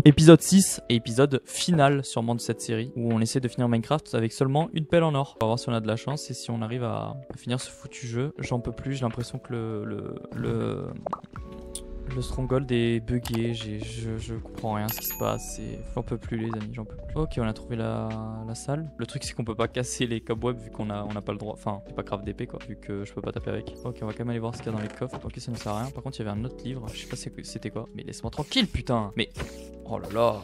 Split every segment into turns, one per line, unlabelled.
Épisode 6 et épisode final sûrement de cette série où on essaie de finir Minecraft avec seulement une pelle en or. On va voir si on a de la chance et si on arrive à finir ce foutu jeu. J'en peux plus, j'ai l'impression que le stronghold est bugué, je comprends rien ce qui se passe, j'en peux plus les amis, j'en peux plus. Ok, on a trouvé la salle. Le truc c'est qu'on peut pas casser les cobwebs vu qu'on a pas le droit, enfin c'est pas grave d'épée quoi, vu que je peux pas taper avec. Ok, on va quand même aller voir ce qu'il y a dans les coffres. Ok, ça ne sert à rien. Par contre il y avait un autre livre, je sais pas c'était quoi, mais laisse-moi tranquille putain. Mais oh là là,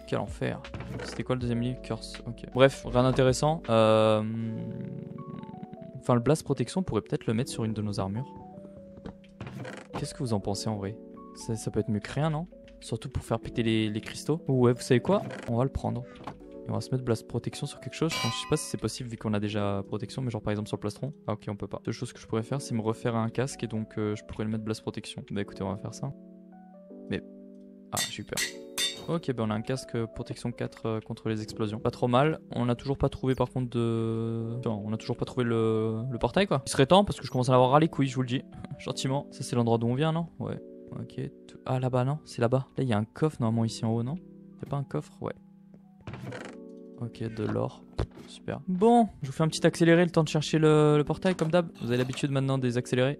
quel enfer. C'était quoi le deuxième livre? Curse, ok. Bref, rien d'intéressant. Enfin le blast protection on pourrait peut-être le mettre sur une de nos armures. Qu'est-ce que vous en pensez en vrai? Ça peut être mieux que rien, non? Surtout pour faire péter les cristaux. Ouais, vous savez quoi? On va le prendre. Et on va se mettre blast protection sur quelque chose. Je sais pas si c'est possible vu qu'on a déjà protection, mais genre par exemple sur le plastron. Ah ok, on peut pas. Deux choses que je pourrais faire, c'est me refaire un casque et donc je pourrais le mettre blast protection. Bah écoutez, on va faire ça. Mais... ah, j'ai eu peur. Ok, bah on a un casque protection 4 contre les explosions. Pas trop mal. On a toujours pas trouvé par contre de... Attends, on a toujours pas trouvé le portail quoi. Il serait temps parce que je commence à en avoir ras les couilles, je vous le dis. Gentiment. Ça c'est l'endroit d'où on vient, non? Ouais. Ok. Ah là-bas, non? C'est là-bas. Là il y a un coffre normalement ici en haut, non? Y'a pas un coffre? Ouais. Ok, de l'or. Super. Bon, je vous fais un petit accéléré le temps de chercher le portail comme d'hab. Vous avez l'habitude maintenant des accélérés.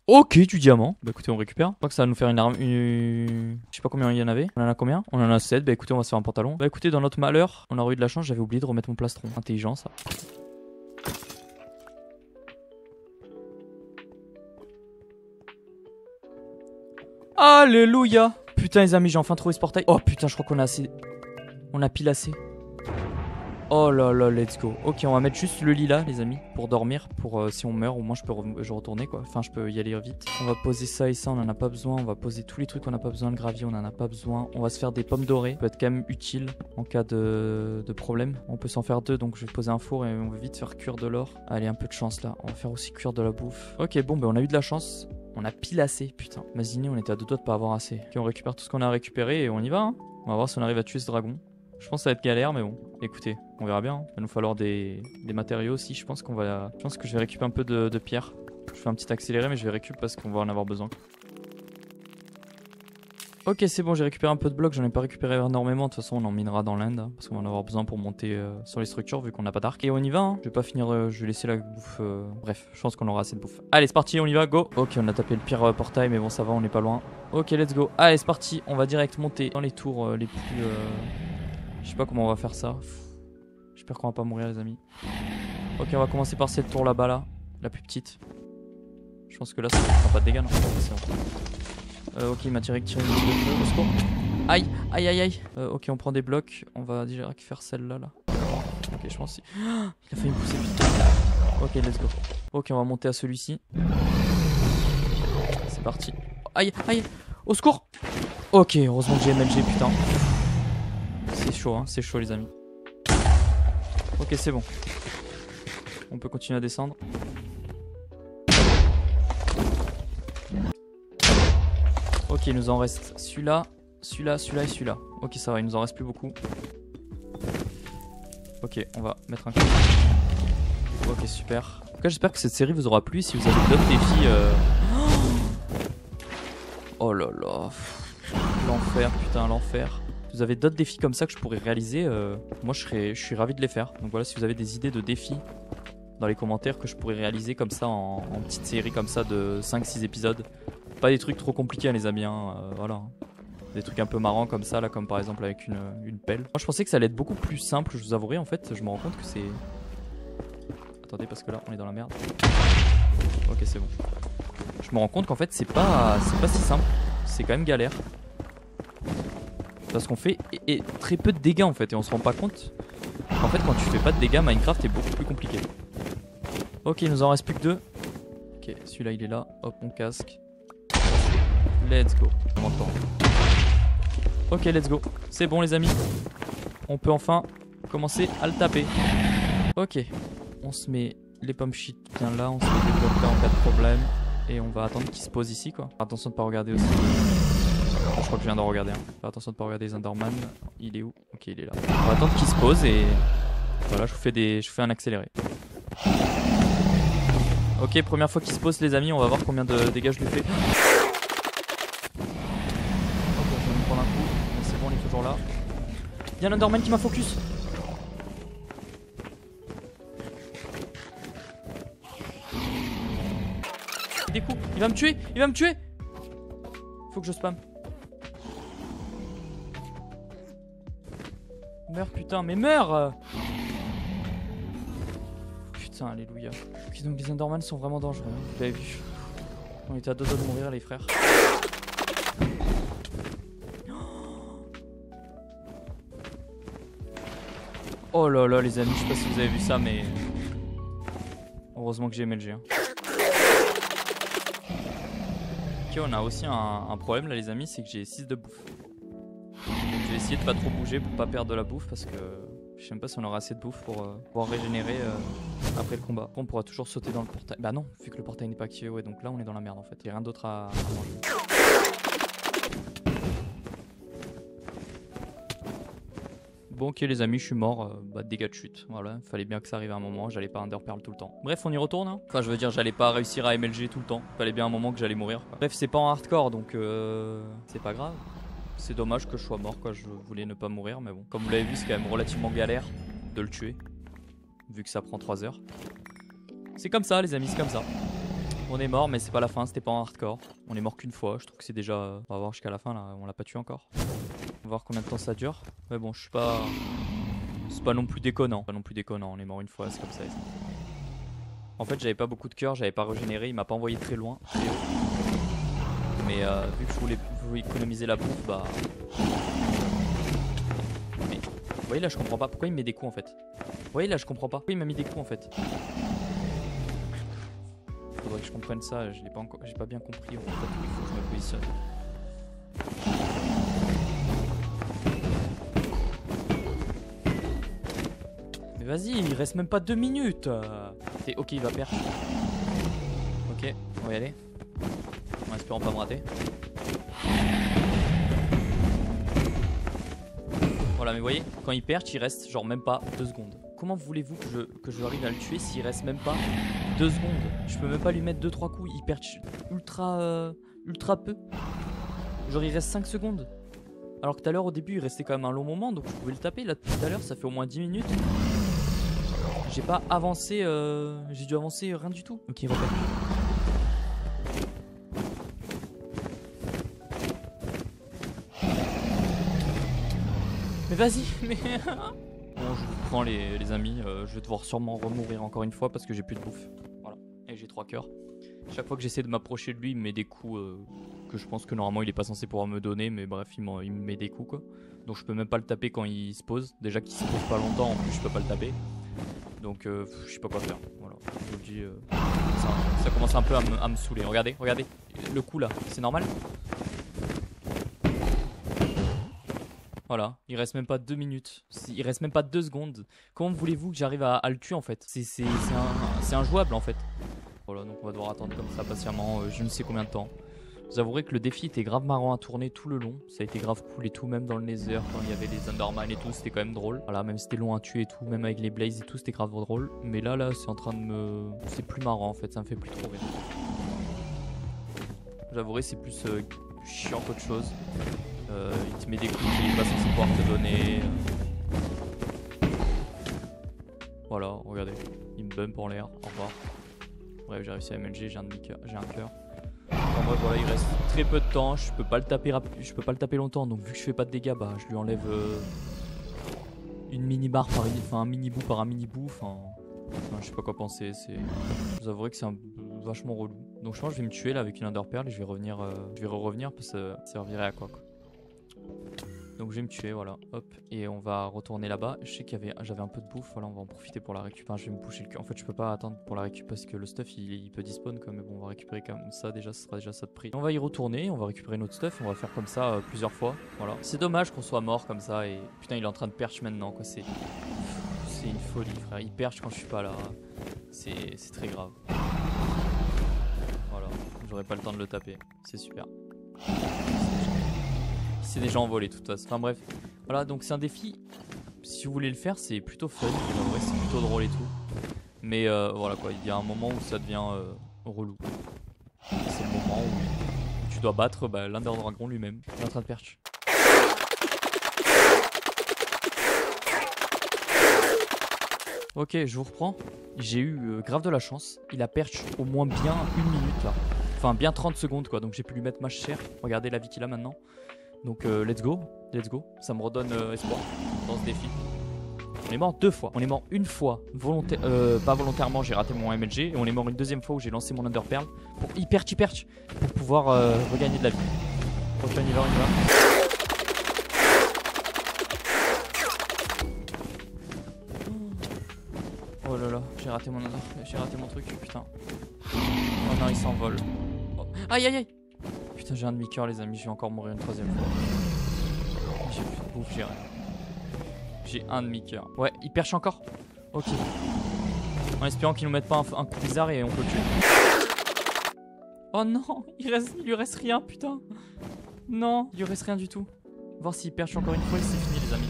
Ok, du diamant. Bah écoutez, on récupère. Je crois que ça va nous faire une arme. Je sais pas combien il y en avait. On en a combien? On en a 7. Bah écoutez, on va se faire un pantalon. Bah écoutez, dans notre malheur, on aurait eu de la chance. J'avais oublié de remettre mon plastron. Intelligent ça. Alléluia. Putain les amis, j'ai enfin trouvé ce portail. Oh putain, je crois qu'on a assez. On a pile assez. Oh là là, let's go. Ok, on va mettre juste le lit là, les amis, pour dormir, pour si on meurt, au moins je peux retourner quoi. Enfin, je peux y aller vite. On va poser ça et ça, on en a pas besoin. On va poser tous les trucs qu'on n'a pas besoin. Le gravier, on en a pas besoin. On va se faire des pommes dorées. Ça peut être quand même utile en cas de problème. On peut s'en faire deux, donc je vais poser un four et on va vite faire cuire de l'or. Allez, un peu de chance là. On va faire aussi cuire de la bouffe. Ok, bon, ben on a eu de la chance. On a pile assez, putain. Imaginez, on était à deux doigts de pas avoir assez. Ok, on récupère tout ce qu'on a récupéré et on y va. Hein. On va voir si on arrive à tuer ce dragon. Je pense que ça va être galère, mais bon, écoutez, on verra bien. Il va nous falloir des matériaux aussi. Je pense que je vais récupérer un peu de pierre. Je fais un petit accéléré, mais je vais récupérer parce qu'on va en avoir besoin. Ok, c'est bon, j'ai récupéré un peu de blocs. J'en ai pas récupéré énormément. De toute façon, on en minera dans l'Inde hein, parce qu'on va en avoir besoin pour monter sur les structures vu qu'on n'a pas d'arc. Et on y va. Hein. Je vais pas finir. Je vais laisser la bouffe. Bref, je pense qu'on aura assez de bouffe. Allez, c'est parti, on y va. Go. Ok, on a tapé le pire portail, mais bon, ça va, on est pas loin. Ok, let's go. Allez, c'est parti. On va direct monter dans les tours les plus. Je sais pas comment on va faire ça. J'espère qu'on va pas mourir les amis. Ok, on va commencer par cette tour là-bas là. La plus petite. Je pense que là ça ne fera pas de dégâts non. Bon. Ok, il m'a tiré une petite de feu. Aïe, aïe, aïe, aïe. Ok, on prend des blocs. On va déjà faire celle-là là. Ok, je pense. Il a failli me pousser vite. Ok, let's go. Ok, on va monter à celui-ci. C'est parti. Aïe, aïe. Au secours. Ok, heureusement que j'ai MLG, putain. C'est chaud les amis. Ok, c'est bon. On peut continuer à descendre. Ok, il nous en reste celui-là, celui-là, celui-là et celui-là. Ok, ça va, il nous en reste plus beaucoup. Ok, on va mettre un coup. Ok, super. En tout cas, j'espère que cette série vous aura plu. Si vous avez d'autres défis... Oh là là. L'enfer, putain, l'enfer. Si vous avez d'autres défis comme ça que je pourrais réaliser, moi je suis ravi de les faire. Donc voilà, si vous avez des idées de défis dans les commentaires que je pourrais réaliser comme ça en petite série comme ça de 5-6 épisodes. Pas des trucs trop compliqués hein, les amis, hein, voilà. Des trucs un peu marrants comme ça, là, comme par exemple avec une pelle. Moi je pensais que ça allait être beaucoup plus simple, je vous avouerai en fait, je me rends compte que c'est... Attendez parce que là on est dans la merde. Ok c'est bon. Je me rends compte qu'en fait c'est pas si simple, c'est quand même galère. Parce qu'on fait très peu de dégâts en fait et on se rend pas compte. En fait quand tu fais pas de dégâts, Minecraft est beaucoup plus compliqué. Ok, il nous en reste plus que deux. Ok, celui-là il est là. Hop, mon casque. Let's go. On m'entend. Ok, let's go. C'est bon les amis. On peut enfin commencer à le taper. Ok. On se met les pommes shit bien là. On se met des blocs là en cas de problème. Et on va attendre qu'il se pose ici quoi. Attention de pas regarder aussi. Je crois que je viens de regarder. Hein. Faire attention de pas regarder les Enderman. Il est où? Ok, il est là. On va attendre qu'il se pose et voilà, je vous fais un accéléré. Ok, première fois qu'il se pose les amis, on va voir combien de dégâts je lui fais. Ok, je vais me prendre un coup, mais c'est bon, il est toujours là. Il y a un Enderman qui m'a focus. Des coups, il va me tuer, il va me tuer. Faut que je spam. Meurs putain, mais meurs. Putain, alléluia. Ok, donc les Enderman sont vraiment dangereux, hein. Vous l'avez vu. On était à deux doigts de mourir les frères. Oh là là les amis, je sais pas si vous avez vu ça mais... Heureusement que j'ai MLG hein. Ok, on a aussi un problème là les amis, c'est que j'ai 6 de bouffe. Donc, je vais essayer de pas trop bouger pour pas perdre de la bouffe parce que je sais même pas si on aura assez de bouffe pour pouvoir régénérer après le combat. On pourra toujours sauter dans le portail. Bah non, vu que le portail n'est pas activé, ouais, donc là on est dans la merde en fait. Il n'y a rien d'autre à manger. Bon ok les amis, je suis mort, bah dégâts de chute, voilà, fallait bien que ça arrive à un moment, j'allais pas underpearl tout le temps. Bref, on y retourne hein. Enfin je veux dire, j'allais pas réussir à MLG tout le temps, fallait bien un moment que j'allais mourir quoi. Bref, c'est pas en hardcore donc c'est pas grave. C'est dommage que je sois mort quoi, je voulais ne pas mourir mais bon. Comme vous l'avez vu, c'est quand même relativement galère de le tuer, vu que ça prend 3 heures. C'est comme ça les amis, c'est comme ça. On est mort mais c'est pas la fin, c'était pas en hardcore. On est mort qu'une fois, je trouve que c'est déjà... On va voir jusqu'à la fin là, on l'a pas tué encore. On va voir combien de temps ça dure. Mais bon, je suis pas... C'est pas non plus déconnant. Pas non plus déconnant, on est mort une fois, c'est comme ça. En fait, j'avais pas beaucoup de cœur, j'avais pas régénéré, il m'a pas envoyé très loin. Mais vu que je voulais économiser la bouffe, bah... Mais... Vous voyez là, je comprends pas. Pourquoi il me met des coups en fait? Vous voyez là, je comprends pas. Pourquoi il m'a mis des coups en fait? Faudrait que je comprenne ça, je l'ai pas encore... J'ai pas bien compris en fait où il faut que je me positionne. Mais vas-y, il reste même pas 2 minutes. Ok, il va perdre. Ok, on va y aller. En espérant pas me rater. Voilà, mais vous voyez, quand il perche, il reste genre même pas 2 secondes. Comment voulez-vous que je arrive à le tuer s'il reste même pas 2 secondes? Je peux même pas lui mettre 2-3 coups, il perche ultra peu. Genre il reste 5 secondes. Alors que tout à l'heure au début il restait quand même un long moment, donc je pouvais le taper. Là depuis tout à l'heure ça fait au moins 10 minutes. J'ai pas avancé, j'ai dû avancer rien du tout. Ok, il repère. Mais vas-y, mais... Bon, je vous prends les amis, je vais devoir sûrement remourir encore une fois parce que j'ai plus de bouffe. Voilà, et j'ai 3 cœurs. Chaque fois que j'essaie de m'approcher de lui, il me met des coups que je pense que normalement il est pas censé pouvoir me donner, mais bref, il me met des coups quoi. Donc je peux même pas le taper quand il se pose. Déjà qu'il se pose pas longtemps, en plus je peux pas le taper. Donc je sais pas quoi faire. Voilà, je vous le dis, ça commence un peu à me saouler. Regardez, regardez, le coup là, c'est normal? Voilà, il reste même pas 2 minutes, il reste même pas 2 secondes. Comment voulez-vous que j'arrive à le tuer en fait? C'est injouable en fait. Voilà, donc on va devoir attendre comme ça patiemment, je ne sais combien de temps. Vous avouerez que le défi était grave marrant à tourner tout le long. Ça a été grave cool et tout, même dans le Nether, quand il y avait les Enderman et tout, c'était quand même drôle. Voilà, même si c'était long à tuer et tout, même avec les Blazes et tout, c'était grave drôle. Mais là, c'est en train de me... C'est plus marrant en fait, ça me fait plus trop rire. J'avouerai, c'est plus chiant qu'autre chose. Il te met des coups qu'il est pas censé pouvoir te donner. Voilà, regardez, il me bump en l'air, au revoir. Bref, j'ai réussi à MLG, j'ai un cœur. En vrai, voilà, il reste très peu de temps, je peux pas le taper longtemps, donc vu que je fais pas de dégâts, bah je lui enlève une mini barre par un mini bout par un mini bout, enfin je sais pas quoi penser, vous avouerez que c'est vachement relou. Donc je pense que je vais me tuer là avec une underpearl et je vais revenir parce que ça servirait à quoi. Donc je vais me tuer, voilà, hop, et on va retourner là-bas. Je sais j'avais un peu de bouffe, voilà, on va en profiter pour la récupérer. Enfin, je vais me boucher le cul. En fait, je peux pas attendre pour la récupérer parce que le stuff il peut despawn quoi, mais bon, on va récupérer comme ça déjà, ce sera déjà ça de prix. On va y retourner, on va récupérer notre stuff, on va faire comme ça plusieurs fois, voilà. C'est dommage qu'on soit mort comme ça et putain, il est en train de perch maintenant quoi, c'est une folie frère, il perche quand je suis pas là, c'est très grave. Voilà, j'aurais pas le temps de le taper, c'est super. C'est déjà envolé de toute façon. Enfin bref, voilà, donc c'est un défi. Si vous voulez le faire, c'est plutôt fun. En vrai, c'est plutôt drôle et tout. Mais voilà quoi, il y a un moment où ça devient relou. C'est le moment où tu dois battre l'Under Dragon lui-même. Il est en train de perch. Ok, je vous reprends. J'ai eu grave de la chance. Il a perch au moins bien 1 minute là. Enfin, bien 30 secondes quoi. Donc j'ai pu lui mettre ma chère. Regardez la vie qu'il a maintenant. Donc let's go. Let's go. Ça me redonne espoir dans ce défi. On est mort 2 fois. On est mort une fois pas volontairement, j'ai raté mon MLG. Et on est mort une deuxième fois où j'ai lancé mon Under Pearl. Pour hyper pour pouvoir regagner de la vie. Prochain, on y va, on y va. Oh là là, j'ai raté mon truc, putain. Oh non, il s'envole. Oh. Aïe aïe aïe. Putain, j'ai un demi-cœur les amis, je vais encore mourir une 3e fois. J'ai plus de bouffe, j'ai rien. J'ai un demi-cœur. Ouais, il perche encore. Ok. En espérant qu'ils nous mettent pas un coup bizarre et on peut le tuer. Oh non, il lui reste rien, putain. Non, il lui reste rien du tout. Voir s'il perche encore une fois et c'est fini les amis.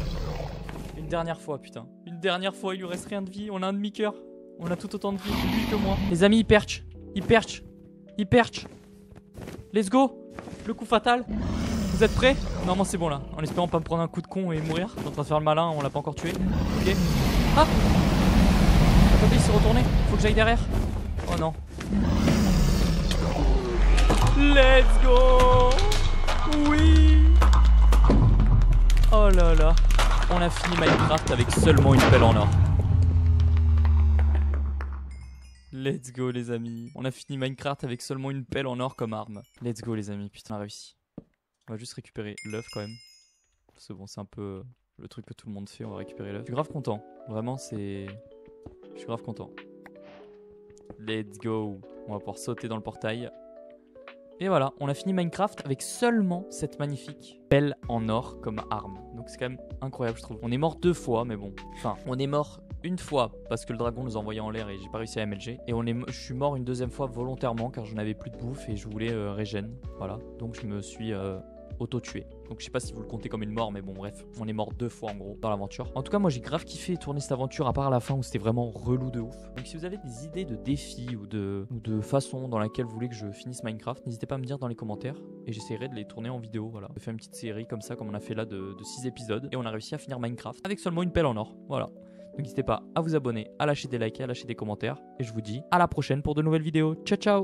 Une dernière fois, putain. Une dernière fois, il lui reste rien de vie. On a un demi-cœur. On a tout autant de vie, lui que moi. Les amis, il perche. Il perche. Il perche. Let's go. Le coup fatal. Vous êtes prêts? Normalement, c'est bon là. En espérant pas me prendre un coup de con et mourir. Je suis en train de faire le malin, on l'a pas encore tué. Ok. Ah! La Poppy s'est retournée. Faut que j'aille derrière. Oh non. Let's go! Oui! Oh là là. On a fini Minecraft avec seulement une pelle en or. Let's go les amis. On a fini Minecraft avec seulement une pelle en or comme arme. Let's go les amis. Putain, on a réussi. On va juste récupérer l'œuf quand même. C'est bon, c'est un peu le truc que tout le monde fait. On va récupérer l'œuf. Je suis grave content. Vraiment, c'est... Je suis grave content. Let's go. On va pouvoir sauter dans le portail. Et voilà, on a fini Minecraft avec seulement cette magnifique pelle en or comme arme. Donc c'est quand même incroyable je trouve. On est mort 2 fois mais bon. Enfin, on est mort une fois parce que le dragon nous a envoyé en l'air et j'ai pas réussi à MLG. Et je suis mort une 2e fois volontairement car je n'avais plus de bouffe et je voulais régène. Voilà, donc je me suis auto-tué. Donc je sais pas si vous le comptez comme une mort mais bon bref, on est mort 2 fois en gros dans l'aventure. En tout cas moi j'ai grave kiffé tourner cette aventure à part à la fin où c'était vraiment relou de ouf. Donc si vous avez des idées de défis ou de façon dans laquelle vous voulez que je finisse Minecraft, n'hésitez pas à me dire dans les commentaires et j'essaierai de les tourner en vidéo. Voilà, je fais une petite série comme ça comme on a fait là de 6 épisodes et on a réussi à finir Minecraft avec seulement une pelle en or. Voilà. Donc n'hésitez pas à vous abonner, à lâcher des likes et à lâcher des commentaires et je vous dis à la prochaine pour de nouvelles vidéos. Ciao ciao.